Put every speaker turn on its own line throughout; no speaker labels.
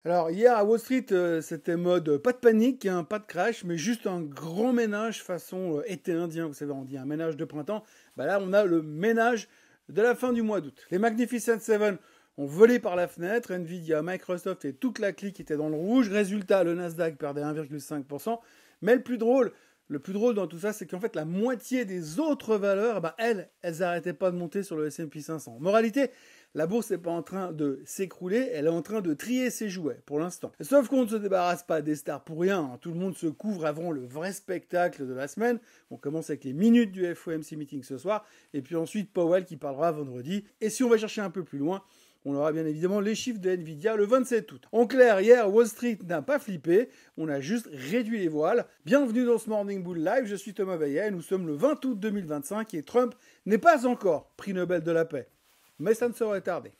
Alors hier à Wall Street, c'était mode pas de panique, hein, pas de crash, mais juste un grand ménage façon été indien, vous savez, on dit un ménage de printemps. Bah là, on a le ménage de la fin du mois d'août. Les Magnificent Seven ont volé par la fenêtre, Nvidia, Microsoft et toute la clique étaient dans le rouge. Résultat, le Nasdaq perdait 1,5%. Mais le plus drôle dans tout ça, c'est qu'en fait, la moitié des autres valeurs, elles n'arrêtaient pas de monter sur le S&P 500. Moralité, la bourse n'est pas en train de s'écrouler, elle est en train de trier ses jouets, pour l'instant. Sauf qu'on ne se débarrasse pas des stars pour rien, hein. Tout le monde se couvre avant le vrai spectacle de la semaine. On commence avec les minutes du FOMC meeting ce soir, et puis ensuite Powell qui parlera vendredi. Et si on va chercher un peu plus loin, on aura bien évidemment les chiffres de Nvidia le 27 août. En clair, hier, Wall Street n'a pas flippé, on a juste réduit les voiles. Bienvenue dans ce Morning Bull Live, je suis Thomas Veillet, nous sommes le 20 août 2025 et Trump n'est pas encore prix Nobel de la paix. Mais ça ne saurait tarder.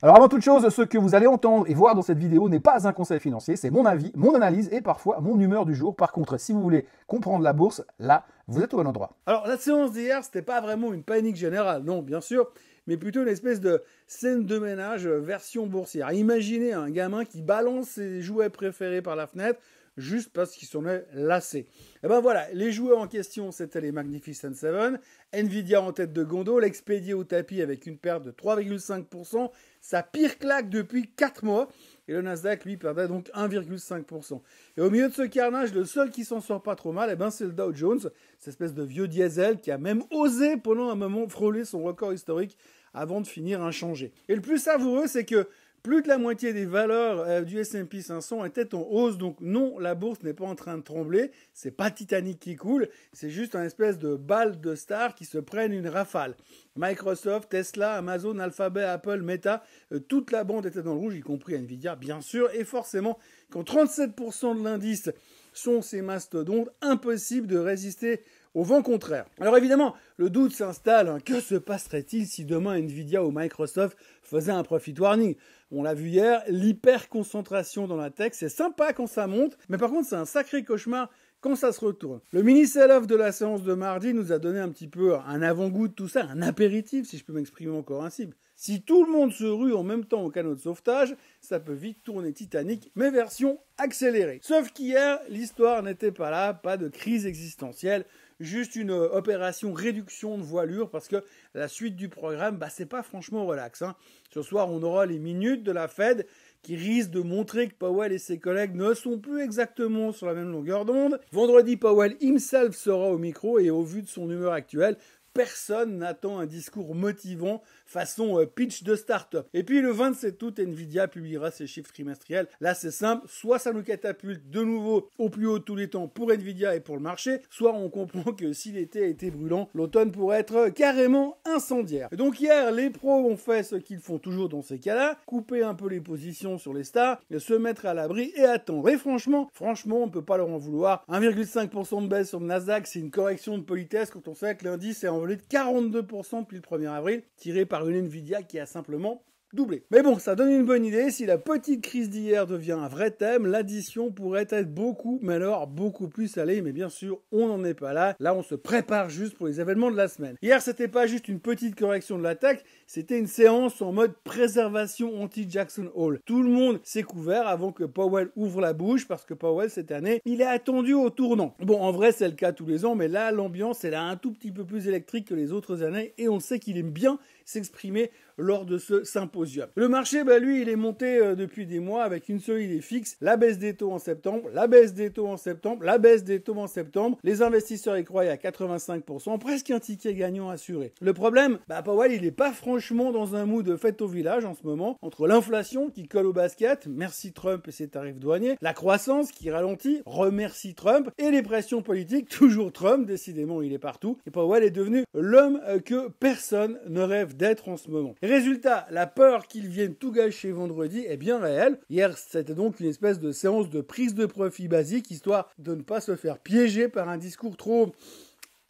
Alors avant toute chose, ce que vous allez entendre et voir dans cette vidéo n'est pas un conseil financier, c'est mon avis, mon analyse et parfois mon humeur du jour. Par contre, si vous voulez comprendre la bourse, là, vous êtes au bon endroit.
Alors la séance d'hier, c'était pas vraiment une panique générale, non, bien sûr, mais plutôt une espèce de scène de ménage version boursière. Imaginez un gamin qui balance ses jouets préférés par la fenêtre, juste parce qu'ils s'en est lassé. Et ben voilà, les joueurs en question, c'était les Magnificent Seven, Nvidia en tête de gondole, expédié au tapis avec une perte de 3,5%, sa pire claque depuis 4 mois, et le Nasdaq, lui, perdait donc 1,5%. Et au milieu de ce carnage, le seul qui s'en sort pas trop mal, c'est le Dow Jones, cette espèce de vieux diesel qui a même osé pendant un moment frôler son record historique avant de finir inchangé. Et le plus savoureux, c'est que plus de la moitié des valeurs du S&P 500 étaient en hausse, donc non, la bourse n'est pas en train de trembler, c'est pas Titanic qui coule, c'est juste un espèce de balle de stars qui se prennent une rafale. Microsoft, Tesla, Amazon, Alphabet, Apple, Meta, toute la bande était dans le rouge, y compris Nvidia, bien sûr, et forcément, quand 37% de l'indice sont ces mastodontes, impossible de résister au vent contraire. Alors évidemment, le doute s'installe, hein. Que se passerait-il si demain Nvidia ou Microsoft faisaient un profit warning? On l'a vu hier, l'hyper-concentration dans la tech, c'est sympa quand ça monte, mais par contre c'est un sacré cauchemar quand ça se retourne. Le mini sell-off de la séance de mardi nous a donné un petit peu un avant-goût de tout ça, un apéritif si je peux m'exprimer encore ainsi. Si tout le monde se rue en même temps au canot de sauvetage, ça peut vite tourner Titanic, mais version accélérée. Sauf qu'hier, l'histoire n'était pas là, pas de crise existentielle, juste une opération réduction de voilure parce que la suite du programme, c'est pas franchement relax, hein. Ce soir, on aura les minutes de la Fed qui risquent de montrer que Powell et ses collègues ne sont plus exactement sur la même longueur d'onde. Vendredi, Powell himself sera au micro et au vu de son humeur actuelle, personne n'attend un discours motivant façon pitch de start-up. Et puis le 27 août, Nvidia publiera ses chiffres trimestriels. Là, c'est simple, soit ça nous catapulte de nouveau au plus haut de tous les temps pour Nvidia et pour le marché, soit on comprend que si l'été a été brûlant, l'automne pourrait être carrément incendiaire. Et donc hier, les pros ont fait ce qu'ils font toujours dans ces cas-là, couper un peu les positions sur les stars, se mettre à l'abri et attendre. Et franchement, on ne peut pas leur en vouloir. 1,5% de baisse sur le Nasdaq, c'est une correction de politesse quand on sait que l'indice est envolé de 42% depuis le 1er avril, tiré par une Nvidia qui a simplement doublé. Mais bon, ça donne une bonne idée. Si la petite crise d'hier devient un vrai thème, l'addition pourrait être beaucoup, mais alors beaucoup plus salée. Mais bien sûr, on n'en est pas là. Là, on se prépare juste pour les événements de la semaine. Hier, c'était pas juste une petite correction de l'attaque, c'était une séance en mode préservation anti-Jackson Hole. Tout le monde s'est couvert avant que Powell ouvre la bouche, parce que Powell, cette année, il est attendu au tournant. Bon, en vrai, c'est le cas tous les ans, mais là, l'ambiance, elle est un tout petit peu plus électrique que les autres années, et on sait qu'il aime bien s'exprimer lors de ce symposium. Le marché, lui, il est monté depuis des mois avec une seule idée fixe, la baisse des taux en septembre, la baisse des taux en septembre, la baisse des taux en septembre. Les investisseurs y croyaient à 85%, presque un ticket gagnant assuré. Le problème, Powell, il est pas franchement dans un mood de fête au village en ce moment, entre l'inflation qui colle au basket, merci Trump et ses tarifs douaniers, la croissance qui ralentit, remercie Trump, et les pressions politiques, toujours Trump, décidément il est partout, et Powell est devenu l'homme que personne ne rêve d'être en ce moment. Résultat, la peur qu'ils viennent tout gâcher vendredi est bien réelle. Hier, c'était donc une espèce de séance de prise de profit basique, histoire de ne pas se faire piéger par un discours trop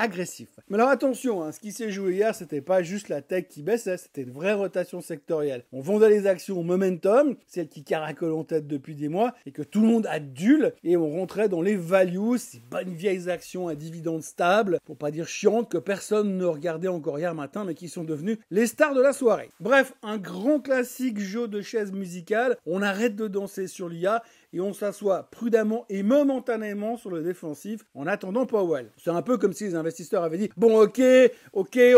agressif. Mais alors attention, ce qui s'est joué hier, c'était pas juste la tech qui baissait, c'était une vraie rotation sectorielle. On vendait les actions Momentum, celles qui caracolent en tête depuis des mois, et que tout le monde adule, et on rentrait dans les values, ces bonnes vieilles actions à dividendes stables, pour pas dire chiantes, que personne ne regardait encore hier matin, mais qui sont devenues les stars de la soirée. Bref, un grand classique jeu de chaises musicales, on arrête de danser sur l'IA, et on s'assoit prudemment et momentanément sur le défensif en attendant Powell. C'est un peu comme si les investisseurs avaient dit « Bon, ok,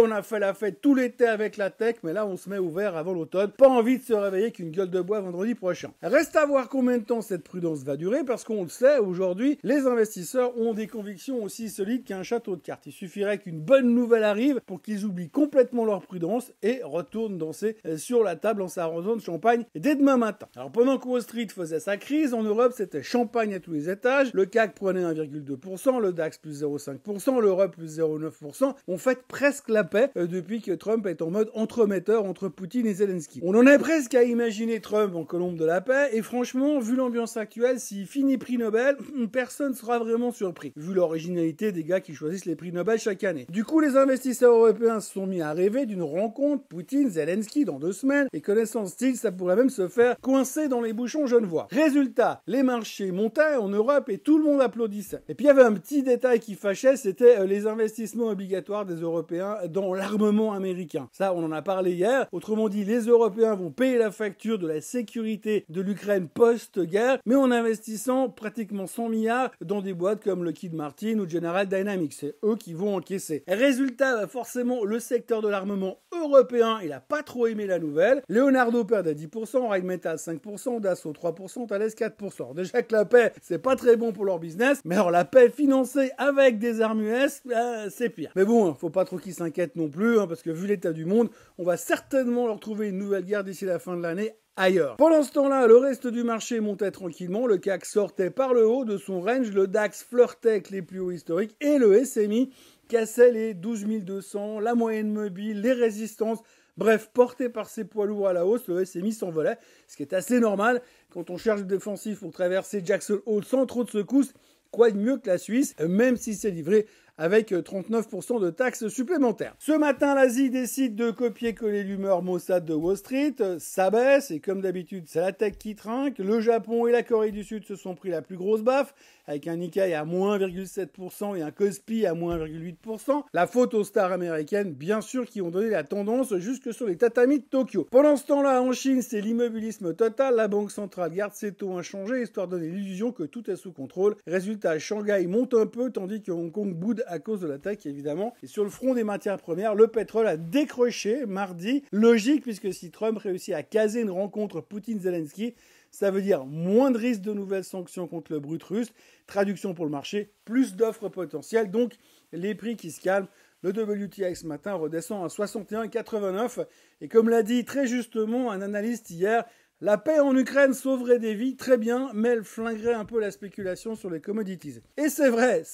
on a fait la fête tout l'été avec la tech, mais là on se met ouvert avant l'automne. Pas envie de se réveiller qu'une gueule de bois vendredi prochain. » Reste à voir combien de temps cette prudence va durer, parce qu'on le sait, aujourd'hui, les investisseurs ont des convictions aussi solides qu'un château de cartes. Il suffirait qu'une bonne nouvelle arrive pour qu'ils oublient complètement leur prudence et retournent danser sur la table en s'arrosant de champagne dès demain matin. Alors pendant que Wall Street faisait sa crise, en Europe, c'était champagne à tous les étages. Le CAC prenait 1,2%, le DAX plus 0,5%, l'Europe plus 0,9%. On fait presque la paix depuis que Trump est en mode entremetteur entre Poutine et Zelensky. On en est presque à imaginer Trump en colombe de la paix, et franchement, vu l'ambiance actuelle, s'il finit prix Nobel, personne ne sera vraiment surpris, vu l'originalité des gars qui choisissent les prix Nobel chaque année. Du coup, les investisseurs européens se sont mis à rêver d'une rencontre Poutine-Zelensky dans 2 semaines, et connaissant ce style, ça pourrait même se faire coincer dans les bouchons genevois. Résultat, les marchés montaient en Europe et tout le monde applaudissait. Et puis il y avait un petit détail qui fâchait, c'était les investissements obligatoires des Européens dans l'armement américain. Ça, on en a parlé hier. Autrement dit, les Européens vont payer la facture de la sécurité de l'Ukraine post-guerre, mais en investissant pratiquement 100 milliards dans des boîtes comme Lockheed Martin ou General Dynamics. C'est eux qui vont encaisser. Résultat, forcément, le secteur de l'armement européen, il a pas trop aimé la nouvelle. Leonardo perd à 10%, Rheinmetall 5%, Dassault 3%, Thales 4%. Déjà que la paix, c'est pas très bon pour leur business, mais alors la paix financée avec des armes US, c'est pire. Mais bon, faut pas trop qu'ils s'inquiètent non plus, parce que vu l'état du monde, on va certainement leur trouver une nouvelle guerre d'ici la fin de l'année ailleurs. Pendant ce temps-là, le reste du marché montait tranquillement, le CAC sortait par le haut de son range, le DAX flirtait avec les plus hauts historiques, et le SMI cassait les 12 200, la moyenne mobile, les résistances. Bref, porté par ses poids lourds à la hausse, le SMI s'envolait, ce qui est assez normal quand on cherche le défensif pour traverser Jackson Hole sans trop de secousses. Quoi de mieux que la Suisse, même si c'est livré avec 39% de taxes supplémentaires. Ce matin, l'Asie décide de copier-coller l'humeur Mossad de Wall Street. Ça baisse, et comme d'habitude, c'est la tech qui trinque. Le Japon et la Corée du Sud se sont pris la plus grosse baffe, avec un Nikkei à moins 1,7% et un Kospi à moins 1,8%. La faute aux stars américaines, bien sûr, qui ont donné la tendance jusque sur les tatamis de Tokyo. Pendant ce temps-là, en Chine, c'est l'immobilisme total. La banque centrale garde ses taux inchangés, histoire de donner l'illusion que tout est sous contrôle. Résultat, Shanghai monte un peu, tandis que Hong Kong boude à cause de l'attaque, évidemment. Et sur le front des matières premières, le pétrole a décroché mardi. Logique, puisque si Trump réussit à caser une rencontre Poutine-Zelensky, ça veut dire moins de risques de nouvelles sanctions contre le brut russe. Traduction pour le marché, plus d'offres potentielles, donc les prix qui se calment. Le WTI ce matin redescend à 61,89. Et comme l'a dit très justement un analyste hier, la paix en Ukraine sauverait des vies, très bien, mais elle flinguerait un peu la spéculation sur les commodities. Et c'est vrai.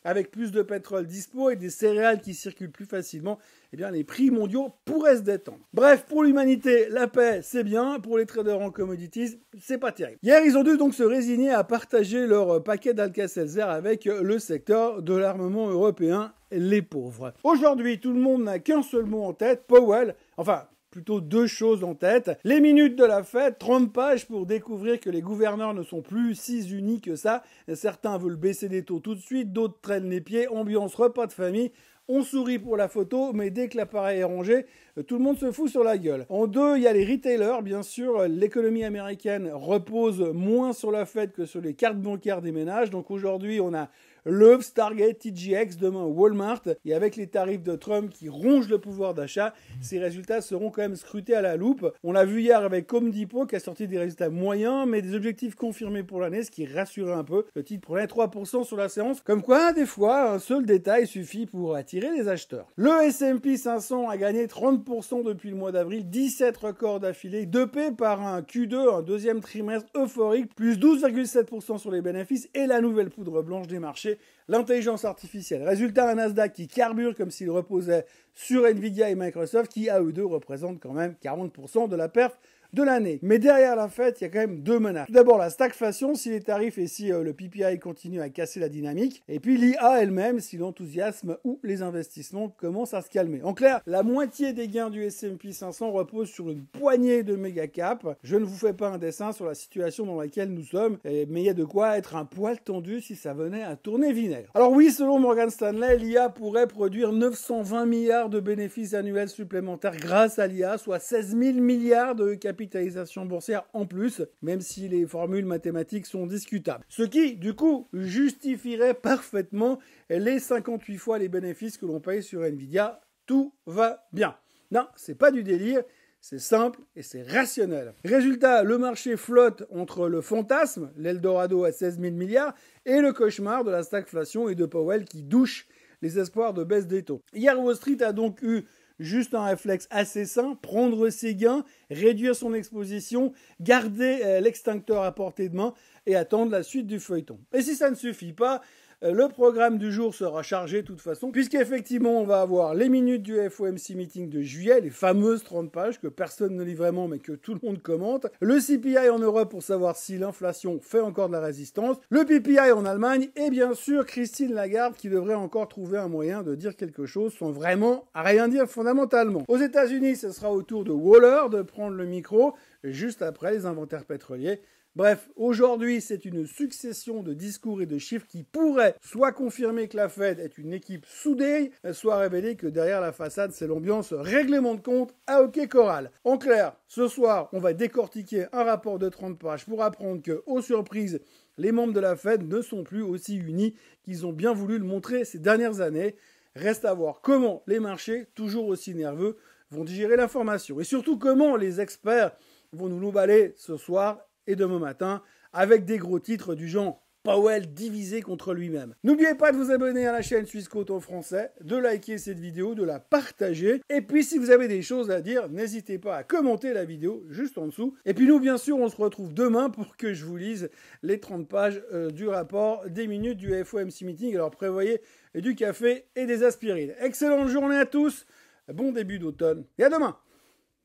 Avec plus de pétrole dispo et des céréales qui circulent plus facilement, eh bien les prix mondiaux pourraient se détendre. Bref, pour l'humanité, la paix, c'est bien. Pour les traders en commodities, c'est pas terrible. Hier, ils ont dû donc se résigner à partager leur paquet d'Alka-Seltzer avec le secteur de l'armement européen, les pauvres. Aujourd'hui, tout le monde n'a qu'un seul mot en tête, Powell. Enfin, plutôt 2 choses en tête. Les minutes de la fête, 30 pages pour découvrir que les gouverneurs ne sont plus si unis que ça. Certains veulent baisser les taux tout de suite, d'autres traînent les pieds, ambiance repas de famille. On sourit pour la photo, mais dès que l'appareil est rangé, tout le monde se fout sur la gueule. En 2, il y a les retailers, bien sûr. L'économie américaine repose moins sur la fête que sur les cartes bancaires des ménages. Donc aujourd'hui, on a Lowe's, Target, TJX, demain Walmart. Et avec les tarifs de Trump qui rongent le pouvoir d'achat, ces résultats seront quand même scrutés à la loupe. On l'a vu hier avec Home Depot qui a sorti des résultats moyens, mais des objectifs confirmés pour l'année, ce qui rassurait un peu. Le titre prenait 3% sur la séance. Comme quoi, des fois, un seul détail suffit pour attirer les acheteurs. Le S&P 500 a gagné 30% depuis le mois d'avril, 17 records d'affilée, dopé par un Q2, un deuxième trimestre euphorique, plus 12,7% sur les bénéfices et la nouvelle poudre blanche des marchés, l'intelligence artificielle. Résultat, un Nasdaq qui carbure comme s'il reposait sur Nvidia et Microsoft, qui à eux deux représentent quand même 40% de la perf de l'année. Mais derrière la fête, il y a quand même deux menaces. Tout d'abord, la stagflation, si les tarifs et si le PPI continue à casser la dynamique. Et puis l'IA elle-même, si l'enthousiasme ou les investissements commencent à se calmer. En clair, la moitié des gains du S&P 500 reposent sur une poignée de méga caps. Je ne vous fais pas un dessin sur la situation dans laquelle nous sommes, mais il y a de quoi être un poil tendu si ça venait à tourner vinaigre. Alors oui, selon Morgan Stanley, l'IA pourrait produire 920 milliards de bénéfices annuels supplémentaires grâce à l'IA, soit 16 000 milliards de capitalisation boursière en plus, même si les formules mathématiques sont discutables. Ce qui, du coup, justifierait parfaitement les 58 fois les bénéfices que l'on paye sur Nvidia. Tout va bien. Non, c'est pas du délire. C'est simple et c'est rationnel. Résultat, le marché flotte entre le fantasme, l'Eldorado à 16 000 milliards, et le cauchemar de la stagflation et de Powell qui douche les espoirs de baisse des taux. Hier, Wall Street a donc eu juste un réflexe assez sain, prendre ses gains, réduire son exposition, garder l'extincteur à portée de main et attendre la suite du feuilleton. Et si ça ne suffit pas, le programme du jour sera chargé de toute façon, puisqu'effectivement on va avoir les minutes du FOMC meeting de juillet, les fameuses 30 pages que personne ne lit vraiment mais que tout le monde commente, le CPI en Europe pour savoir si l'inflation fait encore de la résistance, le PPI en Allemagne et bien sûr Christine Lagarde qui devrait encore trouver un moyen de dire quelque chose sans vraiment rien dire fondamentalement. Aux États-Unis, ce sera au tour de Waller de prendre le micro juste après les inventaires pétroliers. Bref, aujourd'hui, c'est une succession de discours et de chiffres qui pourraient soit confirmer que la Fed est une équipe soudée, soit révéler que derrière la façade, c'est l'ambiance règlement de compte à hockey choral. En clair, ce soir, on va décortiquer un rapport de 30 pages pour apprendre que, aux surprises, les membres de la Fed ne sont plus aussi unis qu'ils ont bien voulu le montrer ces dernières années. Reste à voir comment les marchés, toujours aussi nerveux, vont digérer l'information. Et surtout, comment les experts vont nous l'emballer ce soir et demain matin, avec des gros titres du genre Powell divisé contre lui-même. N'oubliez pas de vous abonner à la chaîne Suisse Côte en français, de liker cette vidéo, de la partager, et puis si vous avez des choses à dire, n'hésitez pas à commenter la vidéo juste en dessous. Et puis nous, bien sûr, on se retrouve demain pour que je vous lise les 30 pages du rapport des minutes du FOMC meeting. Alors prévoyez du café et des aspirines. Excellente journée à tous, bon début d'automne, et à demain.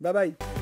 Bye bye.